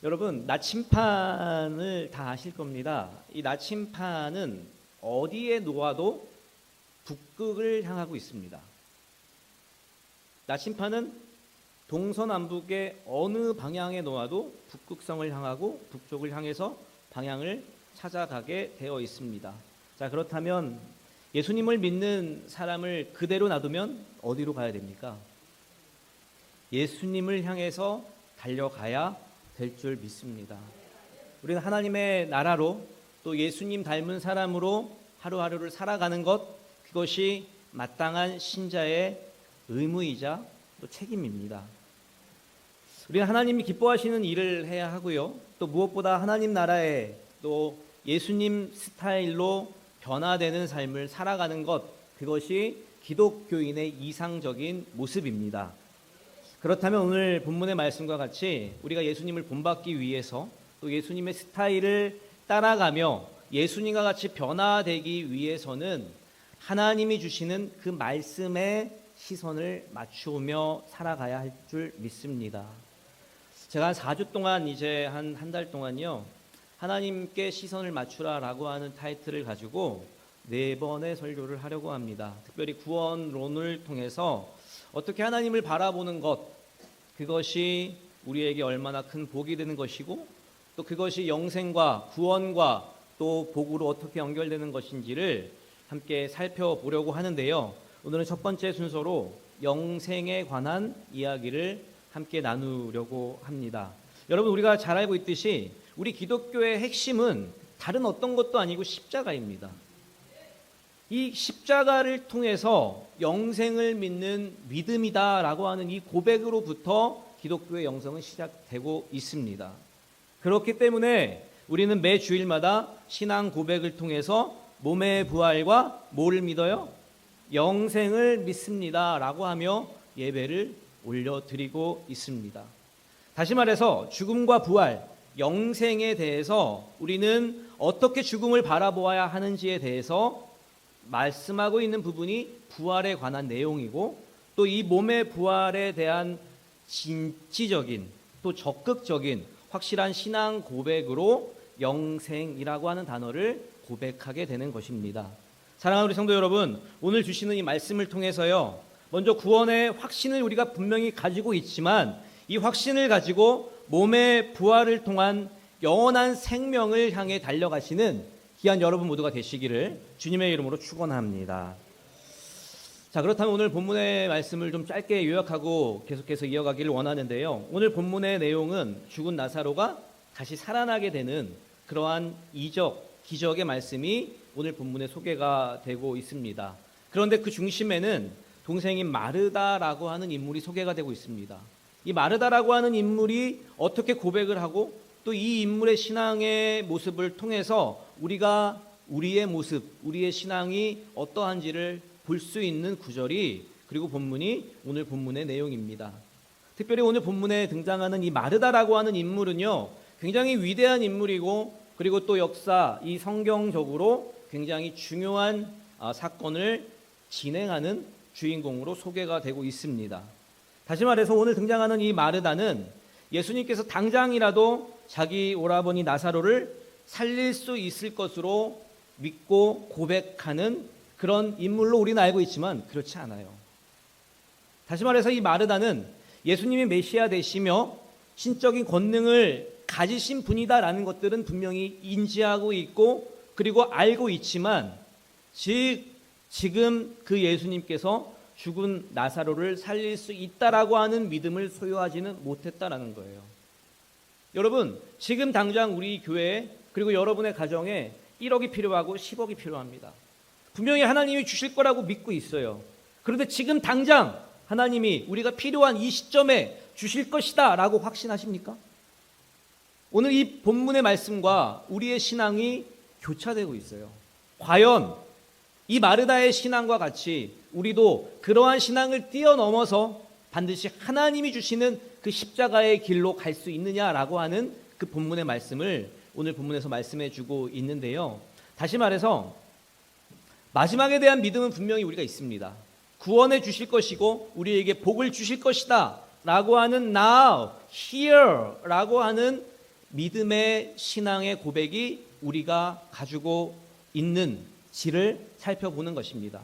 여러분, 나침판을 다 아실 겁니다. 이 나침판은 어디에 놓아도 북극을 향하고 있습니다. 나침판은 동서남북의 어느 방향에 놓아도 북극성을 향하고 북쪽을 향해서 방향을 찾아가게 되어 있습니다. 자, 그렇다면 예수님을 믿는 사람을 그대로 놔두면 어디로 가야 됩니까? 예수님을 향해서 달려가야 될 줄 믿습니다. 우리는 하나님의 나라로 또 예수님 닮은 사람으로 하루하루를 살아가는 것, 그것이 마땅한 신자의 의무이자 또 책임입니다. 우리는 하나님이 기뻐하시는 일을 해야 하고요. 또 무엇보다 하나님 나라에 또 예수님 스타일로 변화되는 삶을 살아가는 것, 그것이 기독교인의 이상적인 모습입니다. 그렇다면 오늘 본문의 말씀과 같이 우리가 예수님을 본받기 위해서 또 예수님의 스타일을 따라가며 예수님과 같이 변화되기 위해서는 하나님이 주시는 그 말씀에 시선을 맞추며 살아가야 할 줄 믿습니다. 제가 한 4주 동안 이제 한 달 동안요, 하나님께 시선을 맞추라라고 하는 타이틀을 가지고 4번의 설교를 하려고 합니다. 특별히 구원론을 통해서 어떻게 하나님을 바라보는 것, 그것이 우리에게 얼마나 큰 복이 되는 것이고 또 그것이 영생과 구원과 또 복으로 어떻게 연결되는 것인지를 함께 살펴보려고 하는데요. 오늘은 첫 번째 순서로 영생에 관한 이야기를 함께 나누려고 합니다. 여러분, 우리가 잘 알고 있듯이 우리 기독교의 핵심은 다른 어떤 것도 아니고 십자가입니다. 이 십자가를 통해서 영생을 믿는 믿음이다라고 하는 이 고백으로부터 기독교의 영성은 시작되고 있습니다. 그렇기 때문에 우리는 매 주일마다 신앙 고백을 통해서 몸의 부활과 뭐를 믿어요? 영생을 믿습니다라고 하며 예배를 올려드리고 있습니다. 다시 말해서 죽음과 부활, 영생에 대해서 우리는 어떻게 죽음을 바라보아야 하는지에 대해서 말씀하고 있는 부분이 부활에 관한 내용이고 또 이 몸의 부활에 대한 진취적인 또 적극적인 확실한 신앙 고백으로 영생이라고 하는 단어를 고백하게 되는 것입니다. 사랑하는 우리 성도 여러분, 오늘 주시는 이 말씀을 통해서요, 먼저 구원의 확신을 우리가 분명히 가지고 있지만 이 확신을 가지고 몸의 부활을 통한 영원한 생명을 향해 달려가시는 귀한 여러분 모두가 되시기를 주님의 이름으로 축원합니다. 자, 그렇다면 오늘 본문의 말씀을 좀 짧게 요약하고 계속해서 이어가기를 원하는데요. 오늘 본문의 내용은 죽은 나사로가 다시 살아나게 되는 그러한 이적, 기적의 말씀이 오늘 본문에 소개가 되고 있습니다. 그런데 그 중심에는 동생인 마르다라고 하는 인물이 소개가 되고 있습니다. 이 마르다라고 하는 인물이 어떻게 고백을 하고 또 이 인물의 신앙의 모습을 통해서 우리가 우리의 모습, 우리의 신앙이 어떠한지를 볼 수 있는 구절이 그리고 본문이 오늘 본문의 내용입니다. 특별히 오늘 본문에 등장하는 이 마르다라고 하는 인물은요, 굉장히 위대한 인물이고 그리고 또 역사, 이 성경적으로 굉장히 중요한 사건을 진행하는 주인공으로 소개가 되고 있습니다. 다시 말해서 오늘 등장하는 이 마르다는 예수님께서 당장이라도 자기 오라버니 나사로를 살릴 수 있을 것으로 믿고 고백하는 그런 인물로 우리는 알고 있지만 그렇지 않아요. 다시 말해서 이 마르다는 예수님이 메시아 되시며 신적인 권능을 가지신 분이다라는 것들은 분명히 인지하고 있고 그리고 알고 있지만 지금 그 예수님께서 죽은 나사로를 살릴 수 있다라고 하는 믿음을 소유하지는 못했다라는 거예요. 여러분, 지금 당장 우리 교회에 그리고 여러분의 가정에 1억이 필요하고 10억이 필요합니다. 분명히 하나님이 주실 거라고 믿고 있어요. 그런데 지금 당장 하나님이 우리가 필요한 이 시점에 주실 것이다 라고 확신하십니까? 오늘 이 본문의 말씀과 우리의 신앙이 교차되고 있어요. 과연 이 마르다의 신앙과 같이 우리도 그러한 신앙을 뛰어넘어서 반드시 하나님이 주시는 그 십자가의 길로 갈 수 있느냐라고 하는 그 본문의 말씀을 오늘 본문에서 말씀해 주고 있는데요. 다시 말해서 마지막에 대한 믿음은 분명히 우리가 있습니다. 구원해 주실 것이고 우리에게 복을 주실 것이다 라고 하는 now, here 라고 하는 믿음의 신앙의 고백이 우리가 가지고 있는지를 살펴보는 것입니다.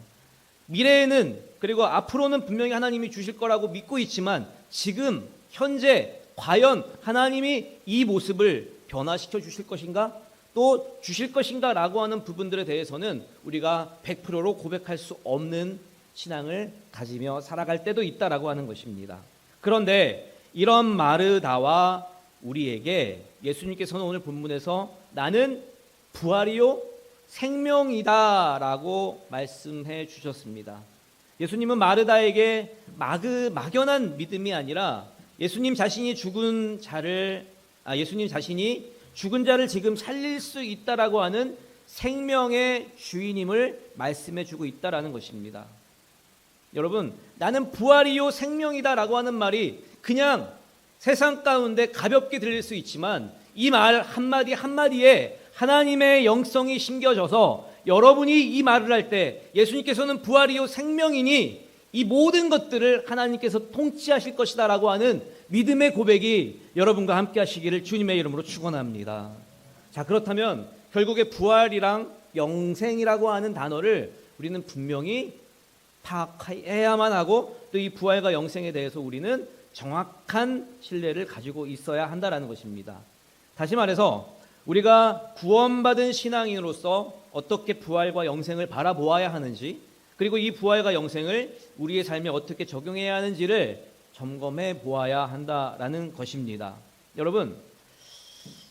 미래에는 그리고 앞으로는 분명히 하나님이 주실 거라고 믿고 있지만 지금 현재 과연 하나님이 이 모습을 변화시켜 주실 것인가? 또 주실 것인가? 라고 하는 부분들에 대해서는 우리가 100%로 고백할 수 없는 신앙을 가지며 살아갈 때도 있다라고 하는 것입니다. 그런데 이런 마르다와 우리에게 예수님께서는 오늘 본문에서 나는 부활이요 생명이다 라고 말씀해 주셨습니다. 예수님은 마르다에게 막연한 믿음이 아니라 예수님 자신이 죽은 자를 지금 살릴 수 있다라고 하는 생명의 주인임을 말씀해 주고 있다라는 것입니다. 여러분, 나는 부활이요 생명이다라고 하는 말이 그냥 세상 가운데 가볍게 들릴 수 있지만 이 말 한마디 한마디에 하나님의 영성이 심겨져서 여러분이 이 말을 할 때 예수님께서는 부활이요 생명이니 이 모든 것들을 하나님께서 통치하실 것이다 라고 하는 믿음의 고백이 여러분과 함께 하시기를 주님의 이름으로 축원합니다. 자, 그렇다면 결국에 부활이랑 영생이라고 하는 단어를 우리는 분명히 파악해야만 하고 또 이 부활과 영생에 대해서 우리는 정확한 신뢰를 가지고 있어야 한다라는 것입니다. 다시 말해서 우리가 구원받은 신앙인으로서 어떻게 부활과 영생을 바라보아야 하는지, 그리고 이 부활과 영생을 우리의 삶에 어떻게 적용해야 하는지를 점검해 보아야 한다라는 것입니다. 여러분,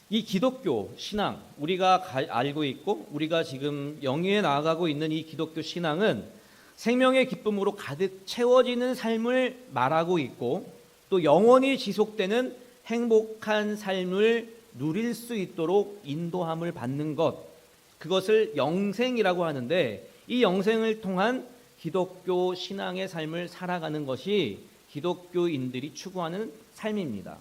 이 기독교 신앙, 우리가 알고 있고 우리가 지금 영위에 나아가고 있는 이 기독교 신앙은 생명의 기쁨으로 가득 채워지는 삶을 말하고 있고 또 영원히 지속되는 행복한 삶을 누릴 수 있도록 인도함을 받는 것, 그것을 영생이라고 하는데 이 영생을 통한 기독교 신앙의 삶을 살아가는 것이 기독교인들이 추구하는 삶입니다.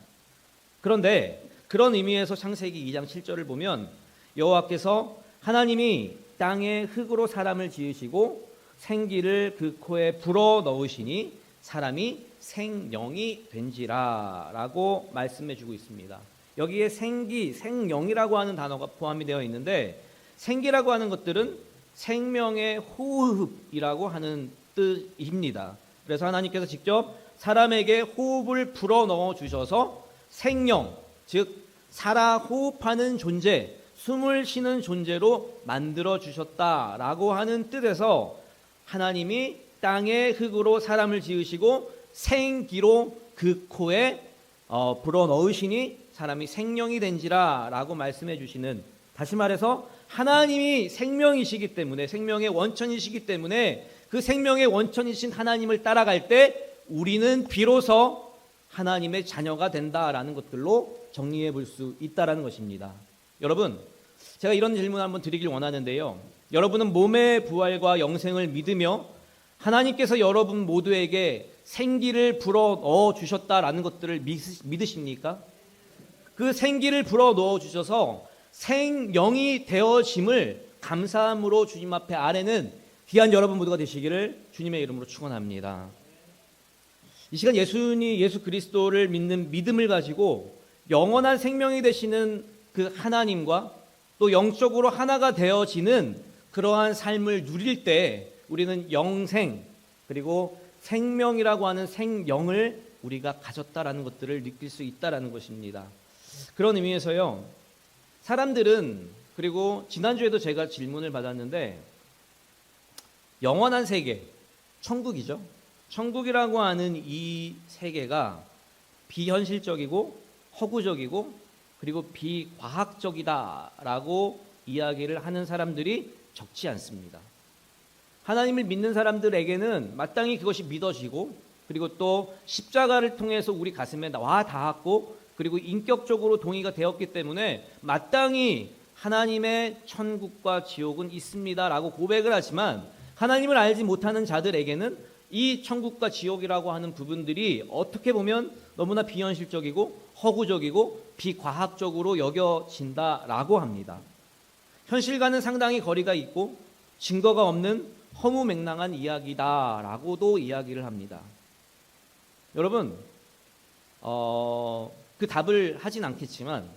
그런데 그런 의미에서 창세기 2장 7절을 보면 여호와께서 하나님이 땅에 흙으로 사람을 지으시고 생기를 그 코에 불어 넣으시니 사람이 생영이 된지라 라고 말씀해 주고 있습니다. 여기에 생기, 생영이라고 하는 단어가 포함이 되어 있는데 생기라고 하는 것들은 생명의 호흡이라고 하는 뜻입니다. 그래서 하나님께서 직접 사람에게 호흡을 불어 넣어 주셔서 생명, 즉 살아 호흡하는 존재, 숨을 쉬는 존재로 만들어 주셨다라고 하는 뜻에서 하나님이 땅의 흙으로 사람을 지으시고 생기로 그 코에 불어 넣으시니 사람이 생명이 된지라 라고 말씀해 주시는, 다시 말해서 하나님이 생명이시기 때문에, 생명의 원천이시기 때문에 그 생명의 원천이신 하나님을 따라갈 때 우리는 비로소 하나님의 자녀가 된다라는 것들로 정리해 볼 수 있다라는 것입니다. 여러분, 제가 이런 질문 한번 드리길 원하는데요. 여러분은 몸의 부활과 영생을 믿으며 하나님께서 여러분 모두에게 생기를 불어 넣어 주셨다라는 것들을 믿으십니까? 그 생기를 불어 넣어 주셔서 생영이 되어짐을 감사함으로 주님 앞에 아뢰는 귀한 여러분 모두가 되시기를 주님의 이름으로 축원합니다. 이 시간 예수 그리스도를 믿는 믿음을 가지고 영원한 생명이 되시는 그 하나님과 또 영적으로 하나가 되어지는 그러한 삶을 누릴 때 우리는 영생 그리고 생명이라고 하는 생영을 우리가 가졌다라는 것들을 느낄 수 있다라는 것입니다. 그런 의미에서요, 사람들은, 그리고 지난주에도 제가 질문을 받았는데, 영원한 세계, 천국이죠. 천국이라고 하는 이 세계가 비현실적이고 허구적이고 그리고 비과학적이다라고 이야기를 하는 사람들이 적지 않습니다. 하나님을 믿는 사람들에게는 마땅히 그것이 믿어지고 그리고 또 십자가를 통해서 우리 가슴에 와 닿았고 그리고 인격적으로 동의가 되었기 때문에 마땅히 하나님의 천국과 지옥은 있습니다라고 고백을 하지만 하나님을 알지 못하는 자들에게는 이 천국과 지옥이라고 하는 부분들이 어떻게 보면 너무나 비현실적이고 허구적이고 비과학적으로 여겨진다라고 합니다. 현실과는 상당히 거리가 있고 증거가 없는 허무맹랑한 이야기다라고도 이야기를 합니다. 여러분, 그 답을 하진 않겠지만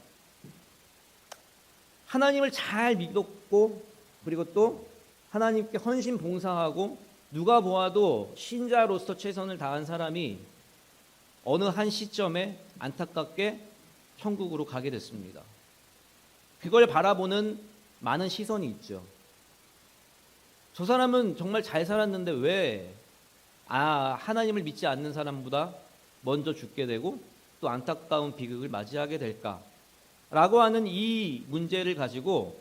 하나님을 잘 믿었고 그리고 또 하나님께 헌신 봉사하고 누가 보아도 신자로서 최선을 다한 사람이 어느 한 시점에 안타깝게 천국으로 가게 됐습니다. 그걸 바라보는 많은 시선이 있죠. 저 사람은 정말 잘 살았는데 왜 하나님을 믿지 않는 사람보다 먼저 죽게 되고 또 안타까운 비극을 맞이하게 될까? 라고 하는 이 문제를 가지고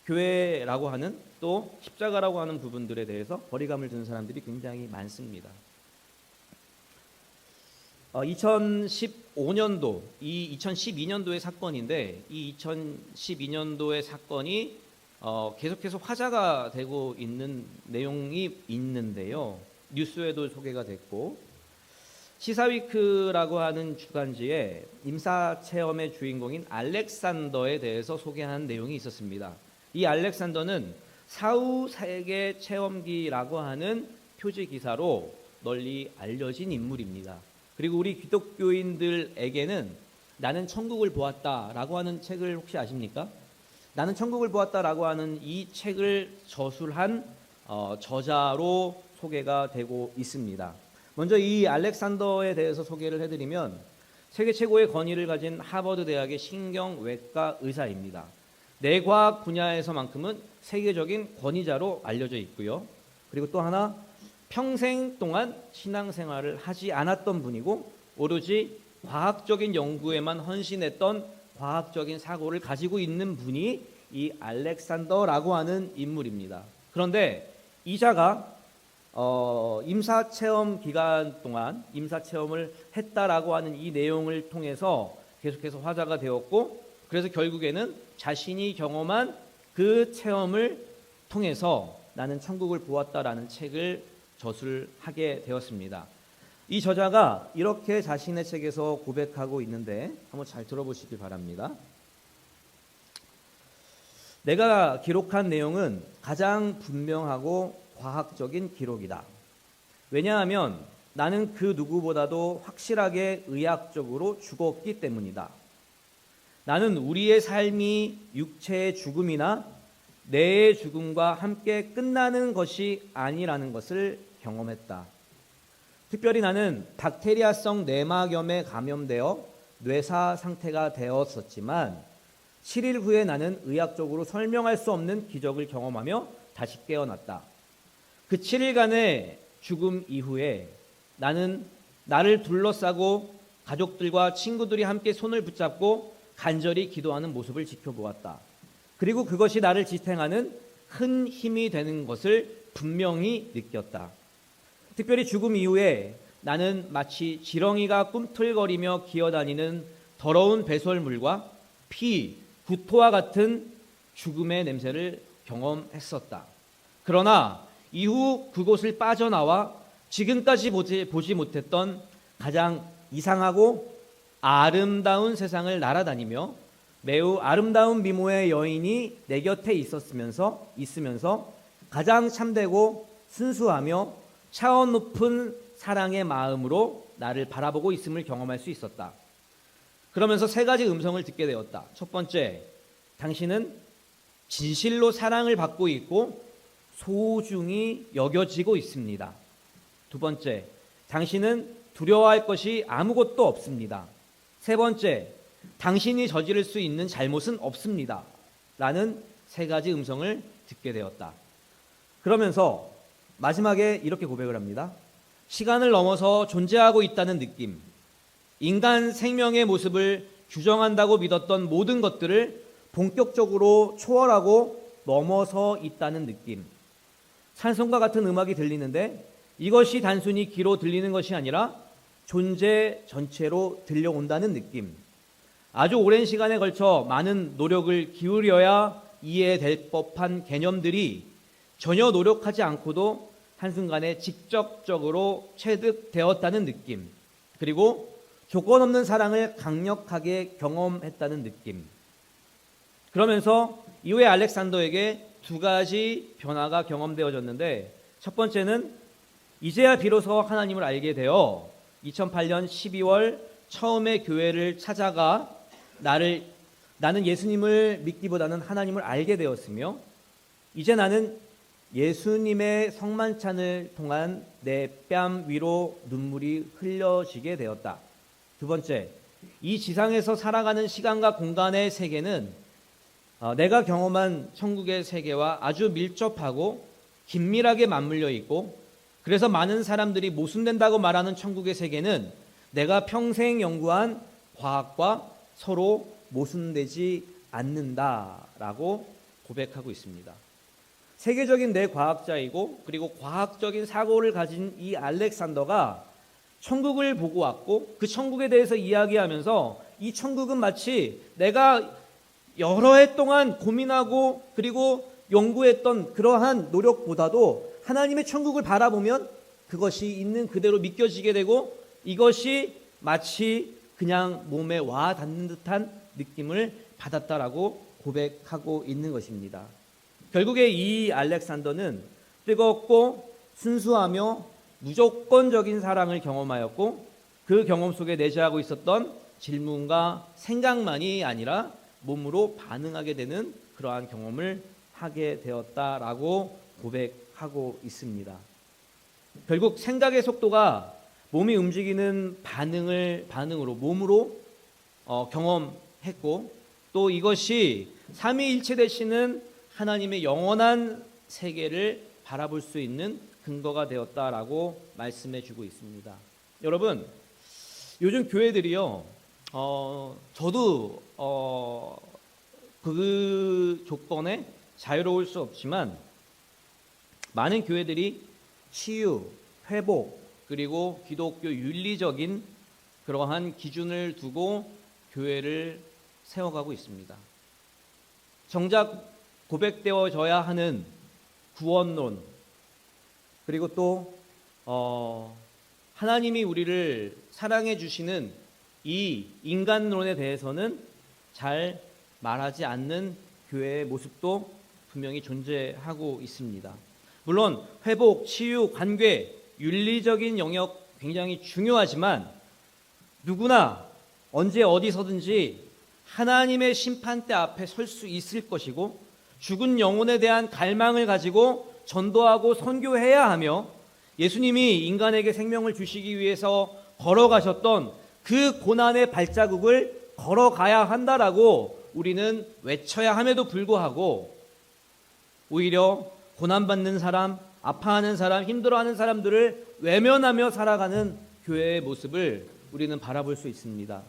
교회라고 하는 또 십자가라고 하는 부분들에 대해서 거리감을 두는 사람들이 굉장히 많습니다. 2015년도, 이 2012년도의 사건인데 이 2012년도의 사건이 계속해서 화제가 되고 있는 내용이 있는데요. 뉴스에도 소개가 됐고 시사위크라고 하는 주간지에 임사체험의 주인공인 알렉산더에 대해서 소개한 내용이 있었습니다. 이 알렉산더는 사후 세계 체험기라고 하는 표지 기사로 널리 알려진 인물입니다. 그리고 우리 기독교인들에게는 나는 천국을 보았다라고 하는 책을 혹시 아십니까? 나는 천국을 보았다라고 하는 이 책을 저술한 저자로 소개가 되고 있습니다. 먼저 이 알렉산더에 대해서 소개를 해드리면 세계 최고의 권위를 가진 하버드 대학의 신경외과 의사입니다. 뇌과학 분야에서만큼은 세계적인 권위자로 알려져 있고요. 그리고 또 하나 평생 동안 신앙생활을 하지 않았던 분이고 오로지 과학적인 연구에만 헌신했던 과학적인 사고를 가지고 있는 분이 이 알렉산더라고 하는 인물입니다. 그런데 이자가 임사체험 기간 동안 임사체험을 했다라고 하는 이 내용을 통해서 계속해서 화제가 되었고 그래서 결국에는 자신이 경험한 그 체험을 통해서 나는 천국을 보았다라는 책을 저술하게 되었습니다. 이 저자가 이렇게 자신의 책에서 고백하고 있는데 한번 잘 들어보시기 바랍니다. 내가 기록한 내용은 가장 분명하고 과학적인 기록이다. 왜냐하면 나는 그 누구보다도 확실하게 의학적으로 죽었기 때문이다. 나는 우리의 삶이 육체의 죽음이나 뇌의 죽음과 함께 끝나는 것이 아니라는 것을 경험했다. 특별히 나는 박테리아성 뇌막염에 감염되어 뇌사 상태가 되었었지만 7일 후에 나는 의학적으로 설명할 수 없는 기적을 경험하며 다시 깨어났다. 그 7일간의 죽음 이후에 나는 나를 둘러싸고 가족들과 친구들이 함께 손을 붙잡고 간절히 기도하는 모습을 지켜보았다. 그리고 그것이 나를 지탱하는 큰 힘이 되는 것을 분명히 느꼈다. 특별히 죽음 이후에 나는 마치 지렁이가 꿈틀거리며 기어다니는 더러운 배설물과 피, 구토와 같은 죽음의 냄새를 경험했었다. 그러나 이후 그곳을 빠져나와 지금까지 보지 못했던 가장 이상하고 아름다운 세상을 날아다니며 매우 아름다운 미모의 여인이 내 곁에 있으면서 가장 참되고 순수하며 차원 높은 사랑의 마음으로 나를 바라보고 있음을 경험할 수 있었다. 그러면서 세 가지 음성을 듣게 되었다. 첫 번째, 당신은 진실로 사랑을 받고 있고 소중히 여겨지고 있습니다. 두 번째, 당신은 두려워할 것이 아무것도 없습니다. 세 번째, 당신이 저지를 수 있는 잘못은 없습니다. 라는 세 가지 음성을 듣게 되었다. 그러면서 마지막에 이렇게 고백을 합니다. 시간을 넘어서 존재하고 있다는 느낌, 인간 생명의 모습을 규정한다고 믿었던 모든 것들을 본격적으로 초월하고 넘어서 있다는 느낌, 찬송과 같은 음악이 들리는데 이것이 단순히 귀로 들리는 것이 아니라 존재 전체로 들려온다는 느낌, 아주 오랜 시간에 걸쳐 많은 노력을 기울여야 이해될 법한 개념들이 전혀 노력하지 않고도 한순간에 직접적으로 체득되었다는 느낌, 그리고 조건 없는 사랑을 강력하게 경험했다는 느낌. 그러면서 이후에 알렉산더에게 두 가지 변화가 경험되어졌는데 첫 번째는 이제야 비로소 하나님을 알게 되어 2008년 12월 처음에 교회를 찾아가 나를 나는 예수님을 믿기보다는 하나님을 알게 되었으며 이제 나는 예수님의 성만찬을 통한 내 뺨 위로 눈물이 흘려지게 되었다. 두 번째, 이 지상에서 살아가는 시간과 공간의 세계는 내가 경험한 천국의 세계와 아주 밀접하고 긴밀하게 맞물려 있고, 그래서 많은 사람들이 모순된다고 말하는 천국의 세계는 내가 평생 연구한 과학과 서로 모순되지 않는다라고 고백하고 있습니다. 세계적인 뇌과학자이고 그리고 과학적인 사고를 가진 이 알렉산더가 천국을 보고 왔고 그 천국에 대해서 이야기하면서 이 천국은 마치 내가 여러 해 동안 고민하고 그리고 연구했던 그러한 노력보다도 하나님의 천국을 바라보면 그것이 있는 그대로 믿겨지게 되고 이것이 마치 그냥 몸에 와 닿는 듯한 느낌을 받았다라고 고백하고 있는 것입니다. 결국에 이 알렉산더는 뜨겁고 순수하며 무조건적인 사랑을 경험하였고 그 경험 속에 내재하고 있었던 질문과 생각만이 아니라 몸으로 반응하게 되는 그러한 경험을 하게 되었다라고 고백하고 있습니다. 결국 생각의 속도가 몸이 움직이는 반응으로 몸으로 경험했고 또 이것이 삼위일체 되시는 하나님의 영원한 세계를 바라볼 수 있는 근거가 되었다라고 말씀해 주고 있습니다. 여러분, 요즘 교회들이요, 저도 그 조건에 자유로울 수 없지만 많은 교회들이 치유, 회복, 그리고 기독교 윤리적인 그러한 기준을 두고 교회를 세워가고 있습니다. 정작 고백되어져야 하는 구원론, 그리고 또 하나님이 우리를 사랑해 주시는 이 인간론에 대해서는 잘 말하지 않는 교회의 모습도 분명히 존재하고 있습니다. 물론 회복, 치유, 관계, 윤리적인 영역 굉장히 중요하지만 누구나 언제 어디서든지 하나님의 심판대 앞에 설 수 있을 것이고 죽은 영혼에 대한 갈망을 가지고 전도하고 선교해야 하며 예수님이 인간에게 생명을 주시기 위해서 걸어가셨던 그 고난의 발자국을 걸어가야 한다라고 우리는 외쳐야 함에도 불구하고 오히려 고난받는 사람, 아파하는 사람, 힘들어하는 사람들을 외면하며 살아가는 교회의 모습을 우리는 바라볼 수 있습니다.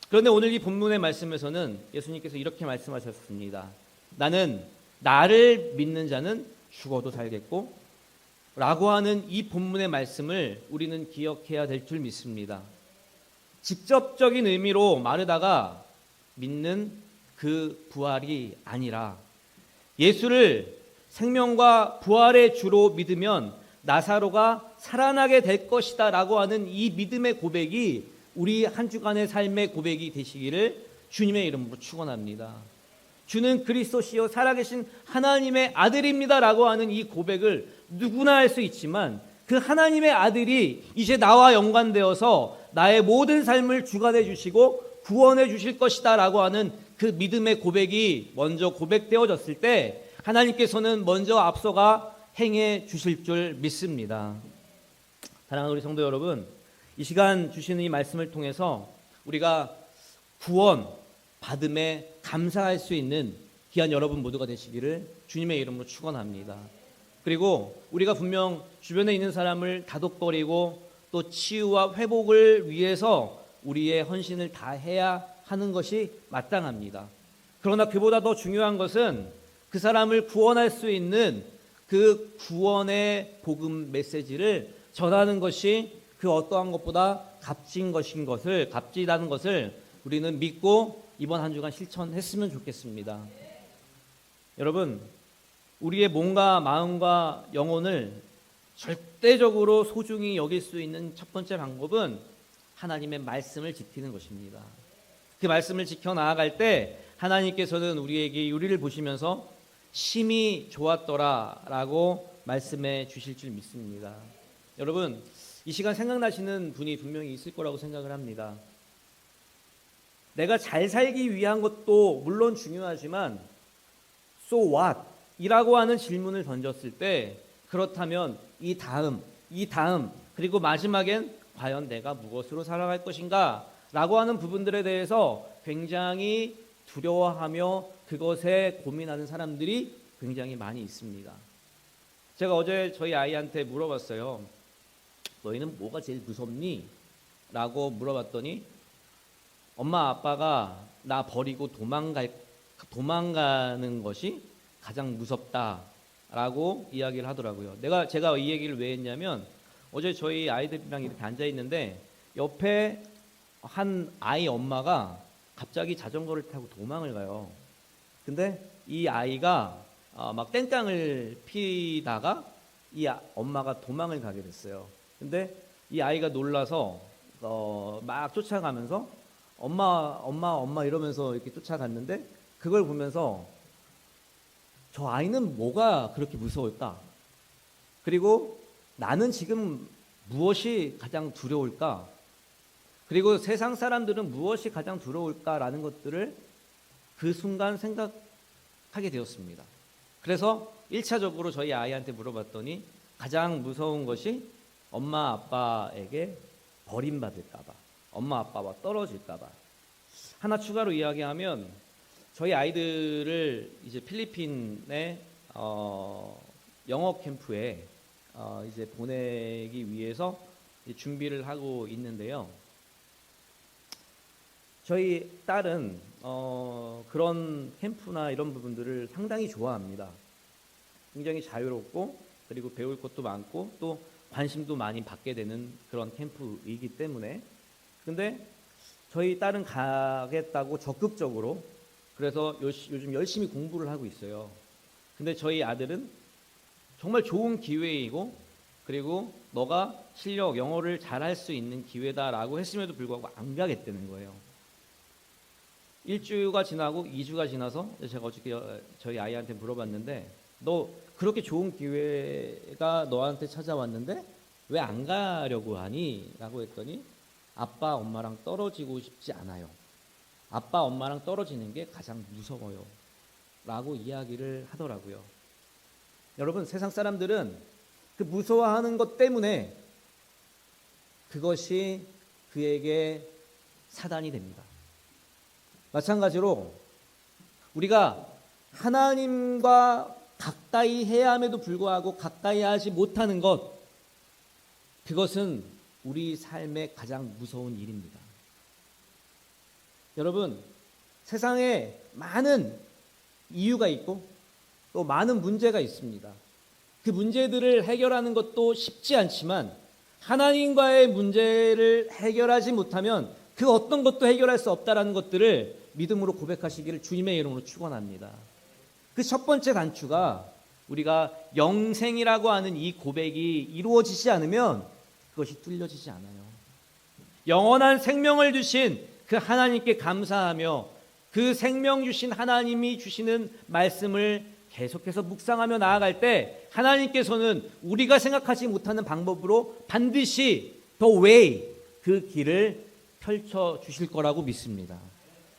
그런데 오늘 이 본문의 말씀에서는 예수님께서 이렇게 말씀하셨습니다. 나는 나를 믿는 자는 죽어도 살겠고 라고 하는 이 본문의 말씀을 우리는 기억해야 될 줄 믿습니다. 직접적인 의미로 마르다가 믿는 그 부활이 아니라 예수를 생명과 부활의 주로 믿으면 나사로가 살아나게 될 것이다 라고 하는 이 믿음의 고백이 우리 한 주간의 삶의 고백이 되시기를 주님의 이름으로 축원합니다. 주는 그리스도시요 살아계신 하나님의 아들입니다 라고 하는 이 고백을 누구나 할 수 있지만 그 하나님의 아들이 이제 나와 연관되어서 나의 모든 삶을 주관해 주시고 구원해 주실 것이다 라고 하는 그 믿음의 고백이 먼저 고백되어졌을 때 하나님께서는 먼저 앞서가 행해 주실 줄 믿습니다. 사랑하는 우리 성도 여러분, 이 시간 주시는 이 말씀을 통해서 우리가 구원 받음에 감사할 수 있는 귀한 여러분 모두가 되시기를 주님의 이름으로 축원합니다. 그리고 우리가 분명 주변에 있는 사람을 다독거리고 또 치유와 회복을 위해서 우리의 헌신을 다해야 하는 것이 마땅합니다. 그러나 그보다 더 중요한 것은 그 사람을 구원할 수 있는 그 구원의 복음 메시지를 전하는 것이 그 어떠한 것보다 값지다는 것을 우리는 믿고 이번 한 주간 실천했으면 좋겠습니다. 여러분, 우리의 몸과 마음과 영혼을 절대적으로 소중히 여길 수 있는 첫 번째 방법은 하나님의 말씀을 지키는 것입니다. 그 말씀을 지켜 나아갈 때 하나님께서는 우리를 보시면서 심히 좋았더라라고 말씀해 주실 줄 믿습니다. 여러분, 이 시간 생각나시는 분이 분명히 있을 거라고 생각을 합니다. 내가 잘 살기 위한 것도 물론 중요하지만 So what? 이라고 하는 질문을 던졌을 때 그렇다면 이 다음 그리고 마지막엔 과연 내가 무엇으로 살아갈 것인가? 라고 하는 부분들에 대해서 굉장히 두려워하며 그것에 고민하는 사람들이 굉장히 많이 있습니다. 제가 어제 저희 아이한테 물어봤어요. 너희는 뭐가 제일 무섭니? 라고 물어봤더니 엄마 아빠가 나 버리고 도망가는 것이 가장 무섭다라고 이야기를 하더라고요. 제가 이 얘기를 왜 했냐면 어제 저희 아이들이랑 이렇게 앉아 있는데 옆에 한 아이 엄마가 갑자기 자전거를 타고 도망을 가요. 근데 이 아이가 막 땡깡을 피다가 이 엄마가 도망을 가게 됐어요. 근데 이 아이가 놀라서 막 쫓아가면서 엄마 이러면서 이렇게 쫓아갔는데 그걸 보면서 저 아이는 뭐가 그렇게 무서울까? 그리고 나는 지금 무엇이 가장 두려울까? 그리고 세상 사람들은 무엇이 가장 두려울까라는 것들을 그 순간 생각하게 되었습니다. 그래서 1차적으로 저희 아이한테 물어봤더니 가장 무서운 것이 엄마 아빠에게 버림받을까 봐, 엄마 아빠와 떨어질까 봐. 하나 추가로 이야기하면 저희 아이들을 이제 필리핀의 영어 캠프에 이제 보내기 위해서 준비를 하고 있는데요. 저희 딸은 그런 캠프나 이런 부분들을 상당히 좋아합니다. 굉장히 자유롭고 그리고 배울 것도 많고 또 관심도 많이 받게 되는 그런 캠프이기 때문에 근데 저희 딸은 가겠다고 적극적으로 그래서 요즘 열심히 공부를 하고 있어요. 근데 저희 아들은 정말 좋은 기회이고 그리고 너가 영어를 잘할 수 있는 기회다라고 했음에도 불구하고 안 가겠다는 거예요. 1주가 지나고 2주가 지나서 제가 어저께 저희 아이한테 물어봤는데 너 그렇게 좋은 기회가 너한테 찾아왔는데 왜 안 가려고 하니? 라고 했더니 아빠 엄마랑 떨어지고 싶지 않아요. 아빠 엄마랑 떨어지는 게 가장 무서워요. 라고 이야기를 하더라고요. 여러분 세상 사람들은 그 무서워하는 것 때문에 그것이 그에게 사단이 됩니다. 마찬가지로 우리가 하나님과 가까이 해야 함에도 불구하고 가까이 하지 못하는 것 그것은 우리 삶의 가장 무서운 일입니다. 여러분 세상에 많은 이유가 있고 또 많은 문제가 있습니다. 그 문제들을 해결하는 것도 쉽지 않지만 하나님과의 문제를 해결하지 못하면 그 어떤 것도 해결할 수 없다라는 것들을 믿음으로 고백하시기를 주님의 이름으로 축원합니다. 그 첫 번째 단추가 우리가 영생이라고 하는 이 고백이 이루어지지 않으면 그것이 뚫려지지 않아요. 영원한 생명을 주신 그 하나님께 감사하며 그 생명 주신 하나님이 주시는 말씀을 계속해서 묵상하며 나아갈 때 하나님께서는 우리가 생각하지 못하는 방법으로 반드시 the way 그 길을 펼쳐 주실 거라고 믿습니다.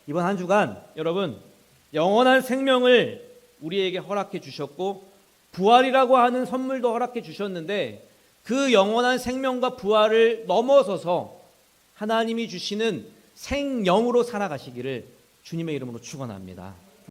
이번 한 주간 여러분 영원한 생명을 우리에게 허락해 주셨고 부활이라고 하는 선물도 허락해 주셨는데 그 영원한 생명과 부활을 넘어서서 하나님이 주시는 생명으로 살아가시기를 주님의 이름으로 축원합니다.